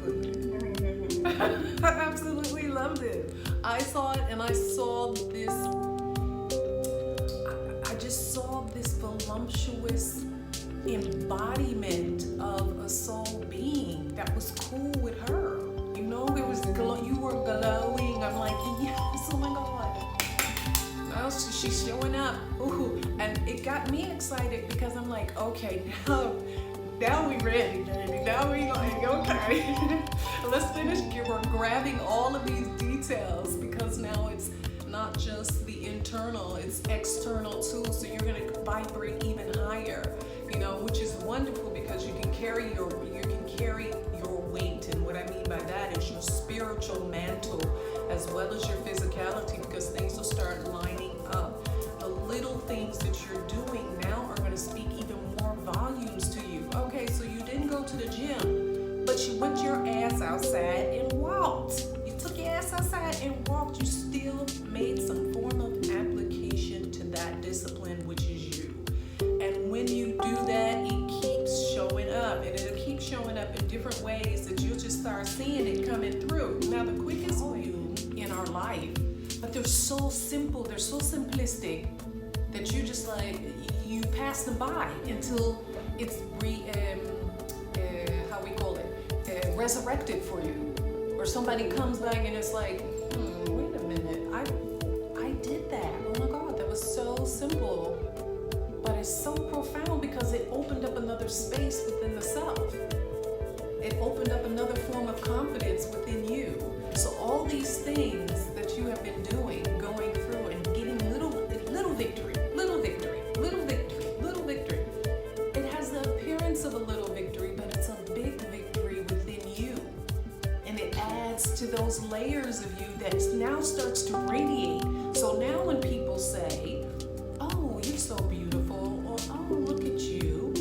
food. I absolutely loved it. I saw it and I saw this, I just saw this voluptuous embodiment of a soul being that was cool with her. You know, it was you were glowing. I'm like, yes, oh my God. Now she's showing up. Ooh. And it got me excited because I'm like, okay, now we ready, baby. Now we going, okay. Let's finish. We're grabbing all of these details because now it's not just the internal, it's external too. So you're gonna vibrate even higher, you know, which is wonderful because you can carry your weight. And what I mean by that is your spiritual mantle as well as your physicality, because things will start lining up. The little things that you're doing now are going to speak even more volumes to you. Okay, so you didn't go to the gym, but you went your ass outside and walked. You took your ass outside and walked. You still made some form of application to that discipline, which is you. And when you do that, it keeps showing up, and it'll keep showing up in different ways that you'll just start seeing it coming through. Now, the quickest way in our life, but they're so simple, they're so simplistic that you just like, you pass them by until it's resurrected for you. Or somebody comes back and it's like, wait a minute, I did that. Oh my God, that was so simple. But it's so profound because it opened up another space within the self. It opened up another form of confidence within you. So all these things that you have been doing, going through and getting little victory, little victory, little victory, little victory. It has the appearance of a little victory, but it's a big victory within you. And it adds to those layers of you that now starts to radiate. So now when people say, oh, you're so beautiful, or oh, look at you,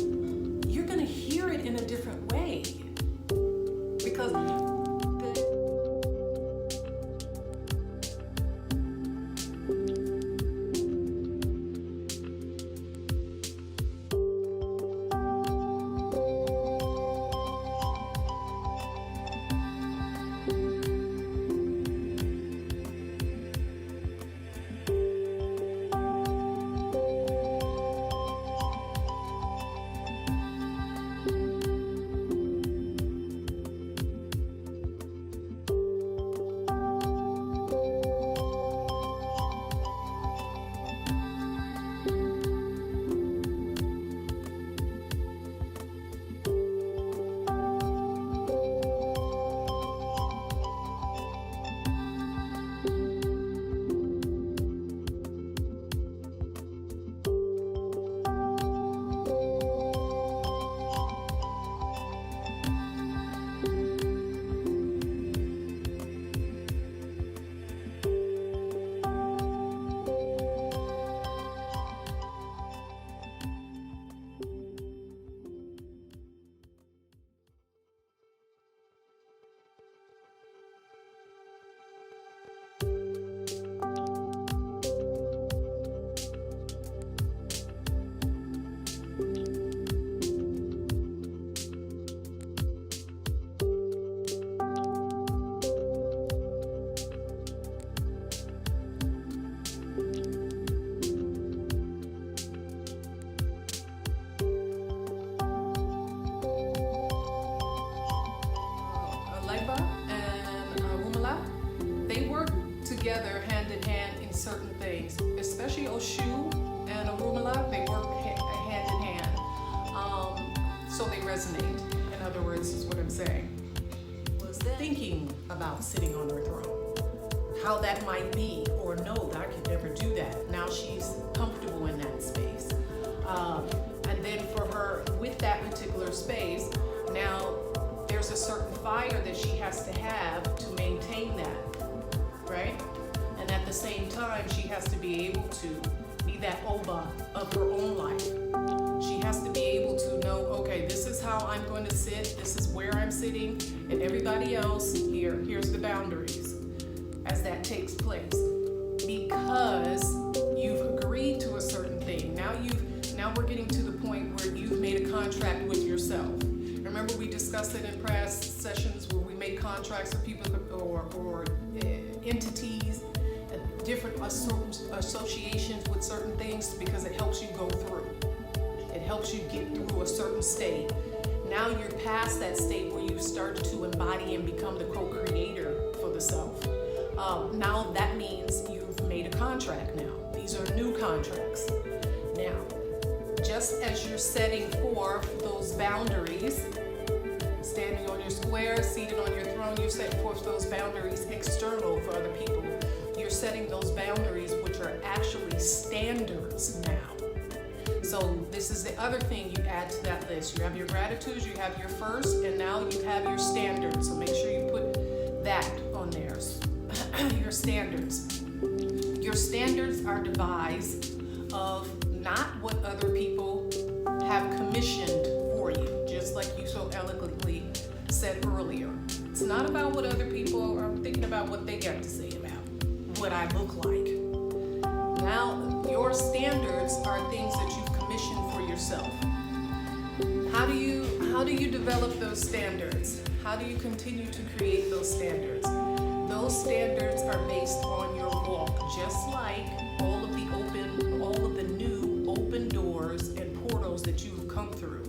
you're gonna hear it in a different way. Because together hand in hand in certain things, especially Oshu and Orunmila, they work hand in hand. So they resonate, in other words, is what I'm saying. Was thinking about sitting on her throne, how that might be, or no, that I could never do that. Now she's comfortable in that space. And then for her, with that particular space, now there's a certain fire that she has to have to maintain that, right? And at the same time, she has to be able to be that Oba of her own life. She has to be able to know, okay, this is how I'm going to sit, this is where I'm sitting, and everybody else, here's the boundaries as that takes place. Because you've agreed to a certain thing. Now we're getting to the point where you've made a contract with yourself. Remember we discussed it in past sessions where we contracts with people or entities, different associations with certain things, because it helps you go through. It helps you get through a certain state. Now you're past that state where you start to embody and become the co-creator for the self. Now that means you've made a contract now. These are new contracts. Now, just as you're setting forth those boundaries, standing on your square, seated on your throne, you're setting forth those boundaries external for other people. You're setting those boundaries which are actually standards now. So this is the other thing you add to that list. You have your gratitudes, you have your first, and now you have your standards. So make sure you put that on there. Your standards. Your standards are devised of not what other people have commissioned for you, just like you so eloquently said earlier. It's not about what other people are thinking about, what they got to say about what I look like. Now, your standards are things that you've commissioned for yourself. How do you develop those standards? How do you continue to create those standards? Those standards are based on your walk, just like all of the new open doors and portals that you've come through.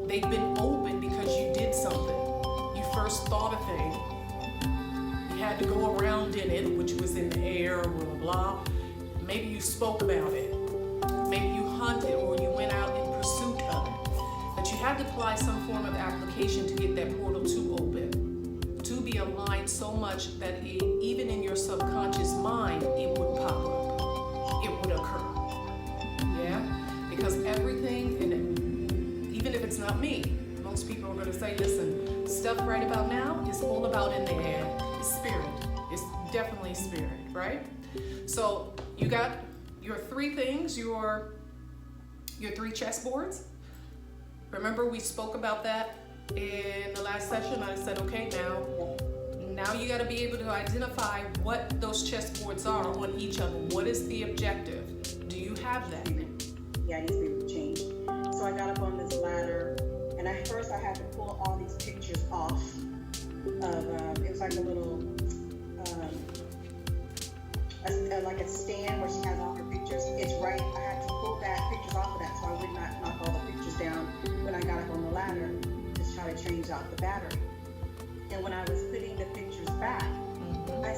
They've been open because you did something. You first thought a thing. You had to go around in it, which was in the air, blah, blah, blah. Maybe you spoke about it. Maybe you hunted or you went out in pursuit of it. But you had to apply some form of application to get that portal to open, to be aligned so much that even in your subconscious mind, it would pop up. It would occur. Yeah? Because everything, and even if it's not me, most people are going to say, listen, stuff right about now is all about in the air. It's spirit. It's definitely spirit, right? So you got your three things, your three chessboards. Remember we spoke about that in the last session. I said, okay, now you got to be able to identify what those chessboards are on each of them. What is the objective? Do you have that? Yeah, it needs to be changed. So I got up on this ladder, and at first I had to pull all these pictures off of, it was like a little, like a stand where she has all her pictures. It's right, I had to pull that pictures off of that so I would not knock all the pictures down when I got up on the ladder to try to change out the battery. And when I was putting the pictures back, I